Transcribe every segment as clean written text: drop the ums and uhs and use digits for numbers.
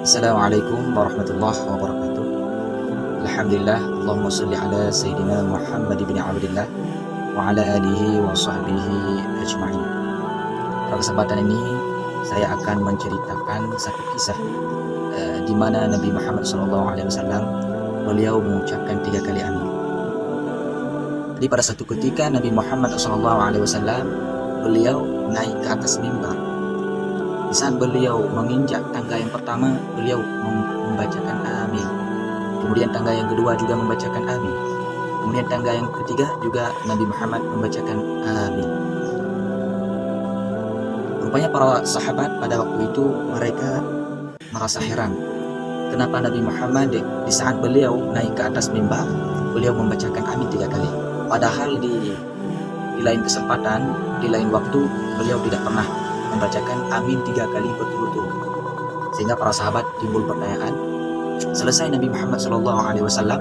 Assalamualaikum warahmatullahi wabarakatuh. Alhamdulillah, Allahumma salli ala Sayyidina Muhammad bin Abdullah wa ala alihi wa sahbihi ajma'in. Pada kesempatan ini saya akan menceritakan satu kisah di mana Nabi Muhammad SAW beliau mengucapkan 3 kali amin. Jadi pada satu ketika Nabi Muhammad SAW beliau naik ke atas mimbar. Di saat beliau menginjak tangga yang pertama, beliau membacakan amin. Kemudian tangga yang kedua juga membacakan amin. Kemudian tangga yang ketiga juga Nabi Muhammad membacakan amin. Rupanya para sahabat pada waktu itu mereka merasa heran. Kenapa Nabi Muhammad di saat beliau naik ke atas mimbar, beliau membacakan amin 3 kali. Padahal di lain kesempatan, di lain waktu, beliau tidak pernah membacakan amin 3 kali berturut-turut. Sehingga para sahabat timbul pertanyaan. Selesai Nabi Muhammad SAW,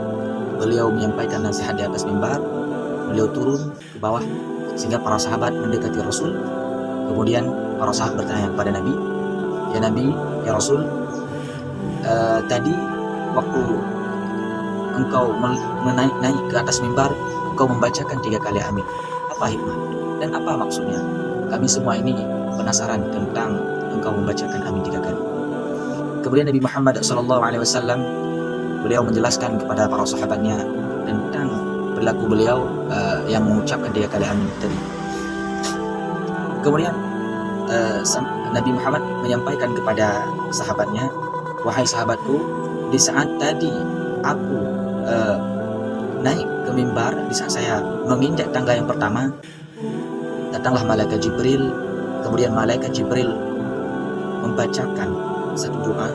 beliau menyampaikan nasihat di atas mimbar, beliau turun ke bawah sehingga para sahabat mendekati Rasul. Kemudian para sahabat bertanya kepada Nabi, "Ya Nabi, ya Rasul, tadi waktu engkau naik ke atas mimbar, engkau membacakan 3 kali amin. Apa hikmah dan apa maksudnya? Kami semua ini penasaran tentang engkau membacakan amin 3 kali." Kemudian Nabi Muhammad SAW beliau menjelaskan kepada para sahabatnya tentang perilaku beliau yang mengucapkan 3 kali amin tadi. Kemudian Nabi Muhammad menyampaikan kepada sahabatnya, "Wahai sahabatku, di saat tadi aku naik ke mimbar, di saat saya menginjak tangga yang pertama, datanglah malaikat Jibril. Kemudian malaikat Jibril membacakan satu doa,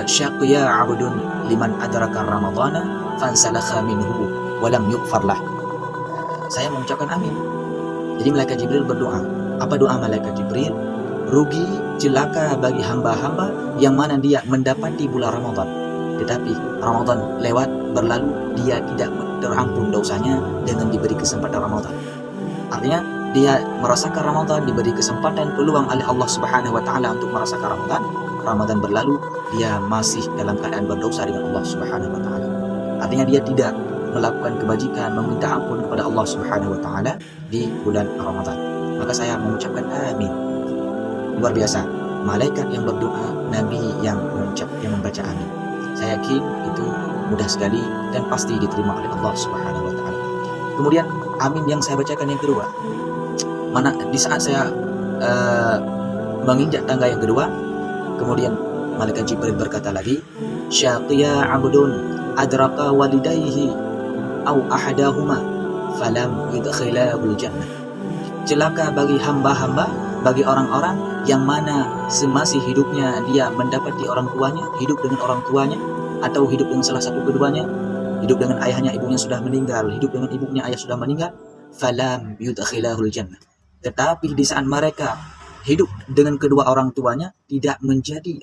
syaqiya 'abdun liman adraka ramadhana fansalakha minhu wa lam yughfar lah." Saya mengucapkan amin. Jadi malaikat Jibril berdoa. Apa doa malaikat Jibril? Rugi, celaka bagi hamba-hamba yang mana dia mendapati bulan Ramadan, tetapi Ramadan lewat berlalu, dia tidak terampun dosanya dengan diberi kesempatan Ramadan. Artinya dia merasakan Ramadan, diberi kesempatan, peluang oleh Allah Subhanahu wa taala untuk merasakan Ramadan. Ramadan berlalu, dia masih dalam keadaan berdosa dengan Allah Subhanahu wa taala. Artinya dia tidak melakukan kebajikan, meminta ampun kepada Allah Subhanahu wa taala di bulan Ramadan. Maka saya mengucapkan amin. Luar biasa. Malaikat yang berdoa, Nabi yang membaca amin. Saya yakin itu mudah sekali dan pasti diterima oleh Allah Subhanahu wa taala. Kemudian amin yang saya bacakan yang kedua, mana di saat saya menginjak tangga yang kedua, kemudian malaikat Jibril berkata lagi, syaqiya 'abdun adraka walidayhi au ahadahuma falam yudkhilahul jannah. Celaka bagi hamba-hamba, bagi orang-orang yang mana semasa hidupnya dia mendapati orang tuanya, hidup dengan orang tuanya, atau hidup dengan salah satu keduanya, hidup dengan ayahnya, ibunya sudah meninggal, hidup dengan ibunya, ayah sudah meninggal, falam yudkhilahul jannah. Tetapi di saat mereka hidup dengan kedua orang tuanya, tidak menjadi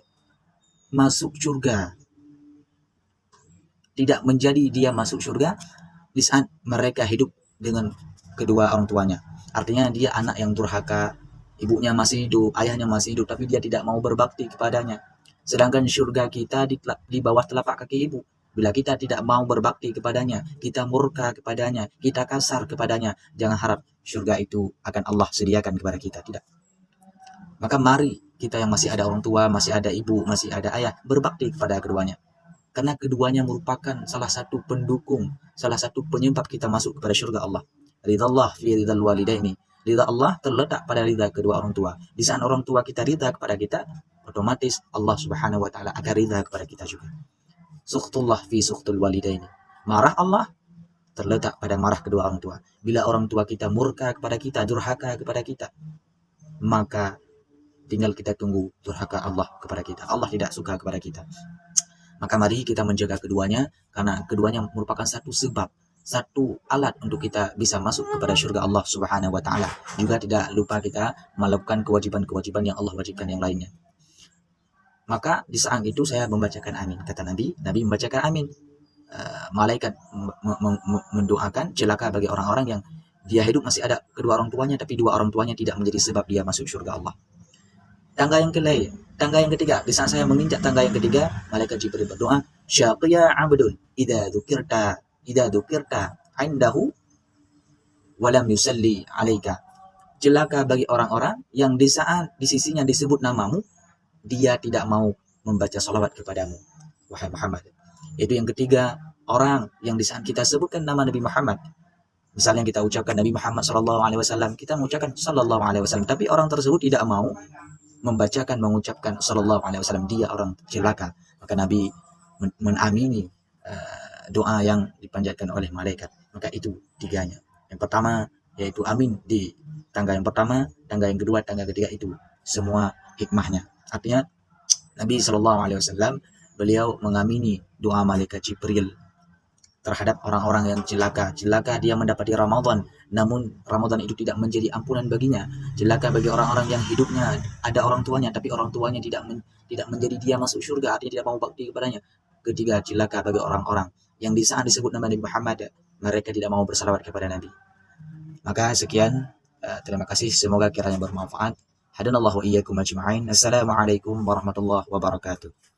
masuk surga, tidak menjadi dia masuk surga di saat mereka hidup dengan kedua orang tuanya. Artinya dia anak yang durhaka, ibunya masih hidup, ayahnya masih hidup, tapi dia tidak mau berbakti kepadanya. Sedangkan surga kita di bawah telapak kaki ibu. Bila kita tidak mau berbakti kepadanya, kita murka kepadanya, kita kasar kepadanya, jangan harap surga itu akan Allah sediakan kepada kita, tidak. Maka mari kita yang masih ada orang tua, masih ada ibu, masih ada ayah, berbakti kepada keduanya. Karena keduanya merupakan salah satu pendukung, salah satu penyebab kita masuk kepada surga Allah. Ridha Allah fi ridhal walidaini. Ridha Allah terletak pada ridha kedua orang tua. Di saat orang tua kita ridha kepada kita, otomatis Allah Subhanahu wa taala akan ridha kepada kita juga. Sukhtullah fi sukhtul walidaini. Marah Allah terletak pada marah kedua orang tua. Bila orang tua kita murka kepada kita, durhaka kepada kita, maka tinggal kita tunggu durhaka Allah kepada kita. Allah tidak suka kepada kita. Maka mari kita menjaga keduanya, karena keduanya merupakan satu sebab, satu alat untuk kita bisa masuk kepada surga Allah Subhanahu wa taala. Juga tidak lupa kita melakukan kewajiban-kewajiban yang Allah wajibkan yang lainnya. Maka di saat itu saya membacakan amin. Kata Nabi membacakan amin. Malaikat mendoakan celaka bagi orang-orang yang dia hidup masih ada kedua orang tuanya, tapi dua orang tuanya tidak menjadi sebab dia masuk surga Allah. Tangga yang ketiga, di saat saya menginjak tangga yang ketiga, malaikat Jibril berdoa, syaqiya abdun idza dzukirta indahu walam yusalli alaika. Celaka bagi orang-orang yang di saat di sisinya disebut namamu, dia tidak mau membaca salawat kepadamu, wahai Muhammad. Itu yang ketiga, orang yang di saat kita sebutkan nama Nabi Muhammad, misalnya kita ucapkan Nabi Muhammad sallallahu alaihi wasallam, kita mengucapkan sallallahu alaihi wasallam, tapi orang tersebut tidak mau mengucapkan sallallahu alaihi wasallam, dia orang celaka. Maka Nabi menamini doa yang dipanjatkan oleh malaikat. Maka itu tiganya. Yang pertama yaitu amin di tangga yang pertama, tangga yang kedua, tangga ketiga, itu semua hikmahnya. Artinya Nabi Shallallahu Alaihi Wasallam beliau mengamini doa malaikat Jibril terhadap orang-orang yang celaka dia mendapati Ramadan, namun Ramadan itu tidak menjadi ampunan baginya. Celaka bagi orang-orang yang hidupnya ada orang tuanya, tapi orang tuanya tidak menjadi dia masuk surga, artinya tidak mau bakti kepadanya. Ketiga, celaka bagi orang-orang yang di saat disebut nama Nabi Muhammad, mereka tidak mau bersalawat kepada Nabi. Maka sekian, terima kasih, semoga kiranya bermanfaat. Hadanallahu iyyakum ajma'in. Assalamualaikum warahmatullahi wabarakatuh.